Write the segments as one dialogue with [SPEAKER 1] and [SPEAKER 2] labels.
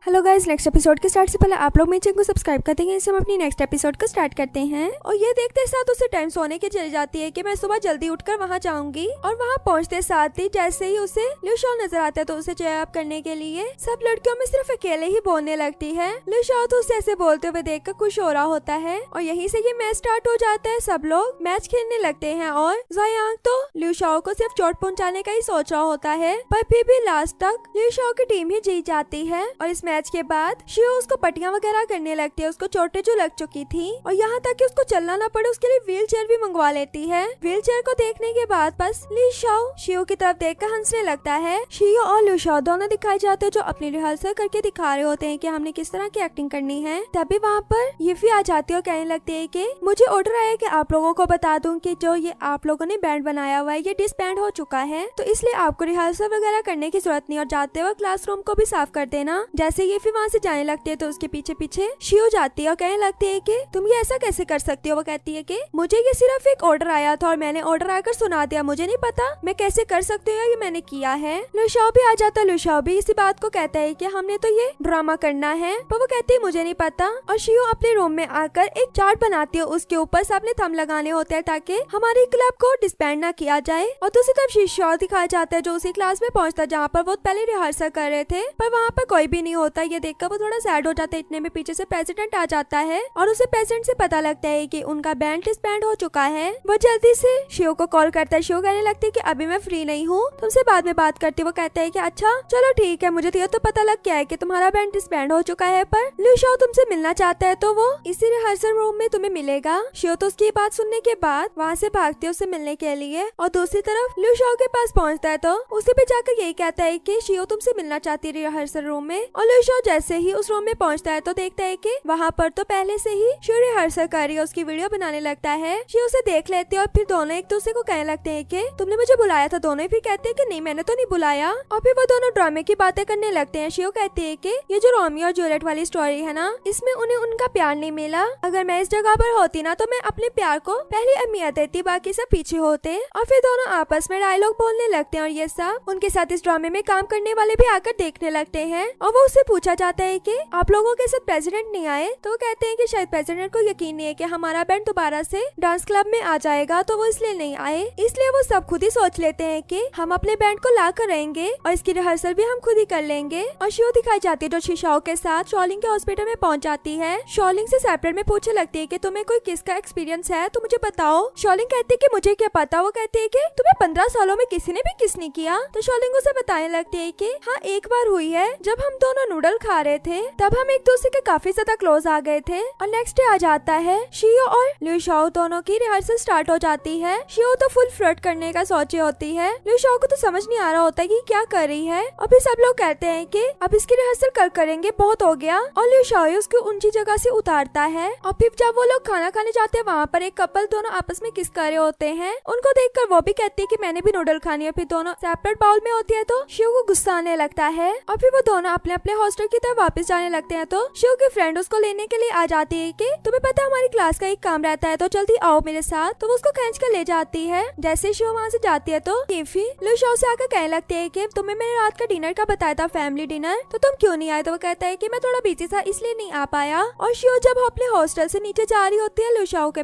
[SPEAKER 1] Hello guys, next episode के start से पहले आप लोग मेरे चैनल को सब्सक्राइब कर देंगे। इससे हम अपनी नेक्स्ट एपिसोड को स्टार्ट करते हैं। और ये देखते साथ उसे टाइम सोने के चली जाती है कि मैं सुबह जल्दी उठकर वहाँ जाऊंगी। और वहाँ पहुँचते साथ ही जैसे ही उसे लिशो नजर आता है तो उसे चेयर अप करने के लिए सब लड़कियों में सिर्फ अकेले ही बोलने लगती है। लिशो तो उसे ऐसे बोलते हुए देखकर खुश हो रहा होता है और यहीं से ये मैच स्टार्ट हो जाता है। सब लोग मैच खेलने लगते हैं और ज़ोयांग तो लिशो को सिर्फ चोट पहुँचाने का ही सोच रहा होता है, पर फिर भी लास्ट तक लिशो की टीम ही जीत जाती है। और इस मैच के बाद शियो उसको पट्टियां वगैरह करने लगती है, उसको चोटें जो लग चुकी थी और यहाँ तक कि उसको चलना न पड़े उसके लिए व्हील चेयर भी मंगवा लेती है। व्हील चेयर को देखने के बाद बस लिशो शियो की तरफ देखकर हंसने लगता है। शियो और लिशो दोनों दिखाए जाते हैं जो अपनी रिहर्सल करके दिखा रहे होते हैं कि हमने किस तरह की एक्टिंग करनी है। तभी वहाँ पर यिफी आ जाती है और कहने लगती है कि मुझे ऑर्डर आया कि आप लोगों को बता दूं कि जो ये आप लोगों ने बैंड बनाया हुआ है ये डिसबैंड हो चुका है, तो इसलिए आपको रिहर्सल वगैरह करने की जरूरत नहीं और जाते हुए क्लासरूम को भी साफ कर देना। जैसे यिफी वहाँ से जाने लगती है तो उसके पीछे पीछे शियो जाती है और कहने लगती है कि तुम ये ऐसा कैसे कर सकती हो। वो कहती है कि मुझे ये सिर्फ एक ऑर्डर आया था और मैंने ऑर्डर आकर सुना दिया, मुझे नहीं पता मैं कैसे कर सकती हूँ, ये मैंने किया है। लिशो भी आ जाता है। लिशो भी इसी बात को कहता है कि हमने तो ये ड्रामा करना है, पर वो कहती है मुझे नहीं पता। और शियो अपने रूम में आकर एक चार्ट बनाती है, उसके ऊपर सबने थंब लगाने होते हैं ताकि हमारी क्लब को डिसबैंड ना किया जाए। और दूसरी तरफ शिशो दिखाया जाता है जो उसी क्लास में पहुंचता है जहाँ पर वो पहले रिहर्सल कर रहे थे, पर वहाँ पर कोई भी नहीं होता। ये देखकर वो थोड़ा सैड हो जाता है। इतने में पीछे से प्रेसिडेंट आ जाता है और उसे प्रेसिडेंट से पता लगता है कि उनका बैंड डिसबैंड हो चुका है। वो जल्दी से शियो को कॉल करता है। शियो कहने लगती है कि अभी मैं फ्री नहीं हूँ, तुमसे बाद में बात करती हूँ। वो कहता है कि अच्छा चलो ठीक है, मुझे तो पता लग गया है कि तुम्हारा बैंड डिसबैंड हो चुका है, पर लिशो तुमसे मिलना चाहता है तो वो इसी रिहर्सल रूम में तुम्हें मिलेगा। शियो तो उसकी बात सुनने के बाद वहाँ से भागती है उससे मिलने के लिए और दूसरी तरफ लिशो के पास पहुँचता है तो उसे भी जाकर यही कहता है कि शियो तुमसे मिलना चाहती है रिहर्सल रूम में। और लिशो जैसे ही उस रूम में पहुँचता है तो देखता है कि वहाँ पर तो पहले से ही शियो रिहर्सल कर रही है, उसकी वीडियो बनाने लगता है। शियो उसे देख लेते हैं और फिर दोनों एक दूसरे को कहने लगते हैं कि तुमने मुझे बुलाया था। दोनों फिर कहते हैं कि नहीं मैंने तो नहीं बुलाया। और फिर वो दोनों ड्रामे की बातें करने लगते हैं। शियो कहती है कि ये जो रोमियो और जूलियट वाली स्टोरी है ना, इसमें उन्हें उनका प्यार नहीं मिला। अगर मैं इस जगह पर होती ना तो मैं अपने प्यार को पहली अहमियत देती, बाकी सब पीछे होते। और फिर दोनों आपस में डायलॉग बोलने लगते हैं और ये सब उनके साथ इस ड्रामे में काम करने वाले भी आकर देखने लगते हैं। और वो उससे पूछा जाता है कि आप लोगों के साथ प्रेसिडेंट नहीं आए, तो वो कहते हैं कि शायद प्रेसिडेंट को यकीन नहीं है कि हमारा बैंड दोबारा से डांस क्लब में आ जाएगा, तो वो इसलिए नहीं आए। इसलिए वो सब खुद ही सोच लेते हैं कि हम अपने बैंड को ला कर रहेंगे और इसकी रिहर्सल भी हम खुद ही कर लेंगे। और शियो दिखाई जाती है जो शिशाओ के साथ शॉलिंग के हॉस्पिटल में पहुंच जाती है। शॉलिंग से सेपरेट में पूछने लगती है कि तुम्हें कोई किस का एक्सपीरियंस है तो मुझे बताओ। शॉलिंग कहती है कि मुझे क्या पता। वो कहती है कि तुम्हें 15 सालों में किसी ने भी किस नहीं किया। तो शॉलिंग उसे बताने लगती है कि हाँ एक बार हुई है, जब हम दोनों नूडल खा रहे थे तब हम एक दूसरे के काफी ज्यादा क्लोज आ गए थे। और नेक्स्ट डे आ जाता है। शियो और लिशो दोनों की रिहर्सल स्टार्ट हो जाती है। शियो तो फुल फ्लर्ट करने का सोचे होती है। लिशो को तो समझ नहीं आ रहा होता कि क्या कर रही है। और फिर सब लोग कहते हैं कि अब इसकी रिहर्सल कल करेंगे, बहुत हो गया। और लिशो उसको ऊंची जगह से उतारता है। और फिर जब वो लोग खाना खाने जाते हैं वहाँ पर एक कपल दोनों आपस में किस कर रहे होते हैं। उनको देखकर वो भी कहती है कि मैंने भी नूडल खानी है। फिर दोनों सेपरेट बाउल में होती है तो शियो को गुस्सा आने लगता है। और फिर वो दोनों अपने अपने हॉस्टल की तरफ वापस जाने लगते हैं तो शियो की फ्रेंड उसको लेने के लिए आ जाती है कि तुम्हें पता है हमारी क्लास का एक काम रहता है तो जल्दी आओ मेरे साथ। तो वो उसको खींच कर ले जाती है। जैसे शियो वहाँ से जाती है तो यिफी लिशो से आकर कहने लगते है कि तुम्हें मैंने रात का डिनर का बताया था, फैमिली डिनर, तो तुम क्यों नहीं आए। तो वो कहता है कि मैं थोड़ा बिजी था इसलिए नहीं आ पाया। और शियो जब अपने हॉस्टल से नीचे जा रही होती है लिशो के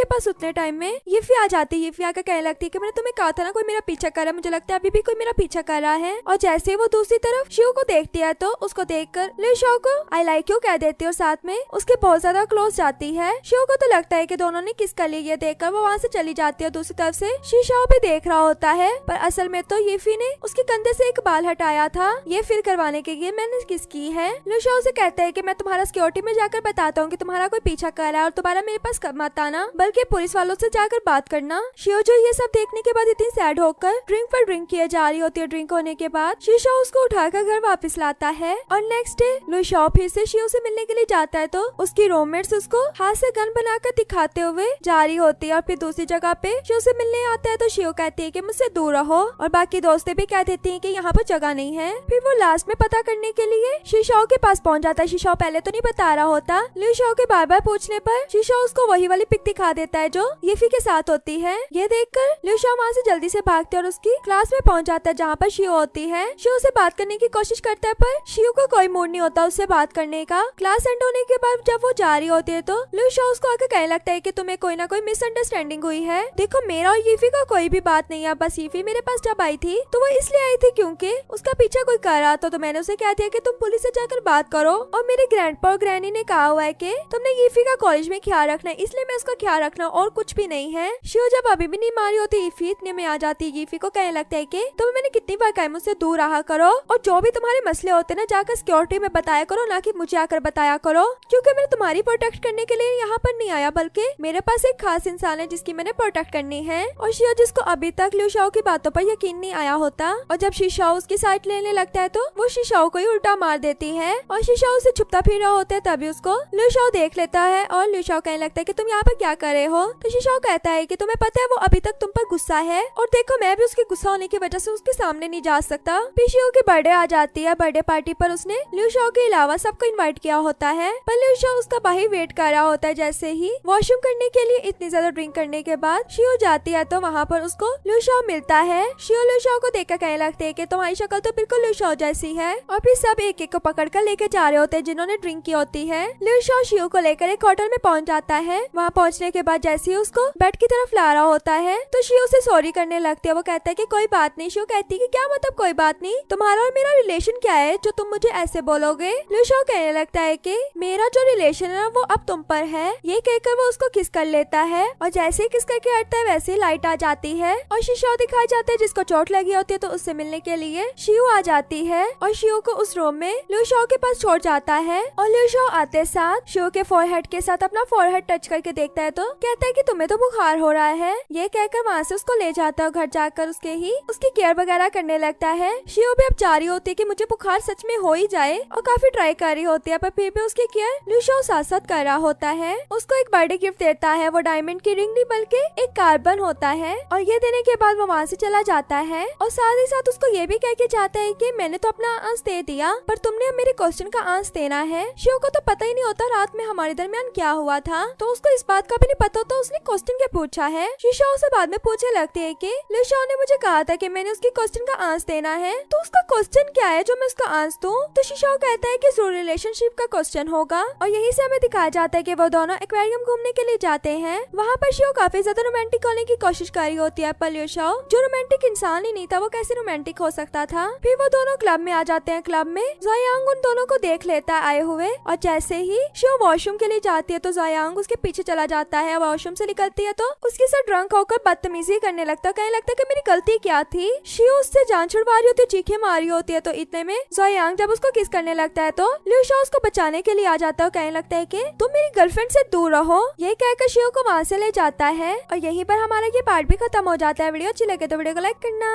[SPEAKER 1] पास उतने टाइम में यिफी आ जाती है। यिफी आकर कहने लगती है कि मैंने तुम्हें कहा था ना कोई मेरा पीछा कर रहा है, मुझे लगता है अभी भी कोई मेरा पीछा कर रहा है। और जैसे वो दूसरी तरफ शियो को देखती है तो उसको देखकर लिशो को आई लाइक यू कह देती है और साथ में उसके बहुत ज्यादा क्लोज जाती है। शियो को तो लगता है कि दोनों ने किस कर ली। ये देखकर वो वहाँ से चली जाती है। दूसरी तरफ से शिशो भी देख रहा होता है, पर असल में तो यिफी ने उसके कंधे से एक बाल हटाया था, ये फिर करवाने के लिए मैंने किस की है। लिशो से कहता है कि मैं तुम्हारा सिक्योरिटी में जाकर बताता हूँ कि तुम्हारा कोई पीछा कर रहा है और दोबारा मेरे पास मत आना, बल्कि पुलिस वालों से जाकर बात करना। शियो जो ये सब देखने के बाद इतनी सैड होकर ड्रिंक पर ड्रिंक किए जा रही होती है। ड्रिंक होने के बाद शिशो उसको उठाकर घर वापस लाता है। और नेक्स्ट डे लिशो फिर से शियो से मिलने के लिए जाता है तो उसकी रूममेट्स उसको हाथ से गन बनाकर दिखाते हुए जा रही होती है। और फिर दूसरी जगह पे शियो से मिलने आता है तो शियो कहती है कि मुझसे दूर रहो और बाकी दोस्तें भी कह देती हैं कि यहाँ पर जगह नहीं है। फिर वो लास्ट में पता करने के लिए शिशो के पास पहुँच जाता है। शिशो पहले तो नहीं बता रहा होता। लिशो के बार बार पूछने पर शिशो उसको वही वाली पिक दिखा देता है जो यिफी के साथ होती है। ये देखकर लिशो वहाँ से जल्दी से भागते और उसकी क्लास में पहुँच जाता है जहाँ पर शियो होती है। शियो से बात करने की कोशिश करता है पर शिव को कोई मूड नहीं होता उससे बात करने का। क्लास एंड होने के बाद जब वो जा रही होती है तो लिu शाओ उसको आके कहने लगता है कि तुम्हें कोई ना कोई मिसअंडरस्टैंडिंग हुई है। देखो मेरा और यीफी का कोई भी बात नहीं है, बस यीफी मेरे पास जब आई थी तो वो इसलिए आई थी क्योंकि उसका पीछा कोई कर रहा था, तो मैंने उसे कह दिया कि तुम पुलिस से जाकर बात करो। और मेरे ग्रैंडपा और ग्रैनी ने कहा हुआ है कि तुमने यीफी का कॉलेज में ख्याल रखना है, इसलिए मैं उसका ख्याल रखना और कुछ भी नहीं है। शिव जब अभी भी नहीं मारी होती यीफी इतने में आ जाती है। यीफी को कहने लगता है कि तुम्हें मैंने कितनी बार कहा मुझसे दूर रहा करो, और जो भी तुम्हारे मसले होते ना जाकर सिक्योरिटी में बताया करो, ना कि मुझे आकर बताया करो, क्योंकि मैंने तुम्हारी प्रोटेक्ट करने के लिए यहाँ पर नहीं आया, बल्कि मेरे पास एक खास इंसान है जिसकी मैंने प्रोटेक्ट करनी है। और शिव जिसको अभी तक लिu शाओ की बातों पर यकीन नहीं आया होता, और जब शिशाओ उसकी साइड लेने लगता है तो वो शिशाओ को ही उल्टा मार देती है। और शिशाओ उसे छुपता फिर रहा होता है, तभी उसको लिu शाओ देख लेता है और लिu शाओ कहने लगता है कि तुम यहाँ पर क्या कर रहे हो। तो शिशाओ कहता है कि तुम्हें पता है वो अभी तक तुम पर गुस्सा है, और देखो मैं भी उसके गुस्सा होने की वजह से उसके सामने नहीं जा सकता। फिर शिव की बर्थडे आ जाती है। बर्थडे पार्टी पर उसने लिu शाओ के अलावा सबको इन्वाइट किया होता है, पर लिu शाओ उसका बाहर वेट कर रहा होता है। जैसे ही वॉशरूम करने के लिए इतनी ज्यादा ड्रिंक करने के बाद शिव जाती है तो वहाँ पर उसको लिu शाओ मिलता है। शिव लिu शाओ को देखकर कहने लगते हैं कि तुम्हारी शक्ल तो बिल्कुल लिu शाओ जैसी है, और फिर सब एक एक को पकड़ कर लेके जा रहे होते हैं जिन्होंने ड्रिंक की होती है। लिu शाओ शिव को लेकर एक होटल में पहुंच जाता है। वहाँ पहुंचने के बाद जैसे ही उसको बेड की तरफ ला रहा होता है तो शिव उसे सॉरी करने लगती है। वो कहता है कि कोई बात नहीं। शिव कहती है कि क्या मतलब कोई बात नहीं, तुम्हारा और मेरा रिलेशन क्या है जो तुम मुझे ऐसे बोलोगे। लिu शाओ कहने लगता है कि मेरा जो रिलेशन है वो अब तुम पर है। ये कहकर वो उसको किस कर लेता है, और जैसे ही किस करके हटता है वैसे ही लाइट आ जाती है और शिशाओ दिखाई जाता है जिसको चोट लगी होती है, तो उससे मिलने के लिए शिव आ जाती है और शिव को उस रूम में लिu शाओ के पास छोड़ जाता है। और लिu शाओ आते साथ शिव के फोरहेड के साथ अपना फोरहेड टच करके देखता है तो कहता है कि तुम्हें तो बुखार हो रहा है। ये कहकर वहाँ से उसको ले जाता है और घर जाकर उसकी केयर वगैरह करने लगता है। शिव भी अब चाह रही होती है कि मुझे बुखार सच में हो ही जाए, और काफी ट्राई कर रही होती है, पर फिर भी उसकी केयर लिu शाओ साथ साथ कर रहा होता है। उसको एक बर्थडे गिफ्ट देता है, वो डायमंड की रिंग नहीं बल्कि एक कार्बन होता है, और ये देने के बाद वो वहाँ से चला जाता है। और साथ ही साथ उसको ये भी कह के जाता है कि मैंने तो अपना आंस दे दिया, पर तुमने अब मेरे क्वेश्चन का आंस देना है। शिव को तो पता ही नहीं होता रात में हमारे दरमियान क्या हुआ था, तो उसको इस बात का भी नहीं पता होता उसने क्वेश्चन क्या पूछा है। शिशाओ से बाद में पूछने लगती है कि लिu शाओ ने मुझे कहा था कि मैंने उसकी क्वेश्चन का आंस देना है, तो उसका क्वेश्चन क्या है जो मैं उसका आंस दूं। तो शिशाओ कहता है कि रिलेशनशिप का क्वेश्चन होगा, और यही से हमें दिखाया जाता है कि वो दोनों एक्वेरियम घूमने के लिए जाते हैं। वहाँ पर शिव काफी ज्यादा रोमांटिक होने की कोशिश कर रही होती है, पर लिu शाओ जो रोमांटिक इंसान ही नहीं था वो कैसे रोमांटिक हो सकता था। फिर वो दोनों क्लब में आ जाते हैं। क्लब में ज़ोयांग उन दोनों को देख लेता है आए हुए, और जैसे ही शिव वॉशरूम के लिए जाती है तो ज़ोयांग उसके पीछे चला जाता है। वॉशरूम से निकलती है तो उसके साथ ड्रंक होकर बदतमीजी करने लगता है, कहने लगता है कि मेरी गलती क्या थी। शिव उससे जान छुड़वा रही होती है, चीखें मारी होती है, तो इतने में ज़ोयांग जब उसको किस करने लगता है तो लिu शाओ उसको बचाने के लिए आ जाता है, कहने लगता है कि तुम मेरी गर्लफ्रेंड से दूर रहो। ये कहकर शिव को वहाँ से ले जाता है, और यहीं पर हमारा ये पार्ट भी खत्म हो जाता है। वीडियो अच्छी लगे तो वीडियो को लाइक करना।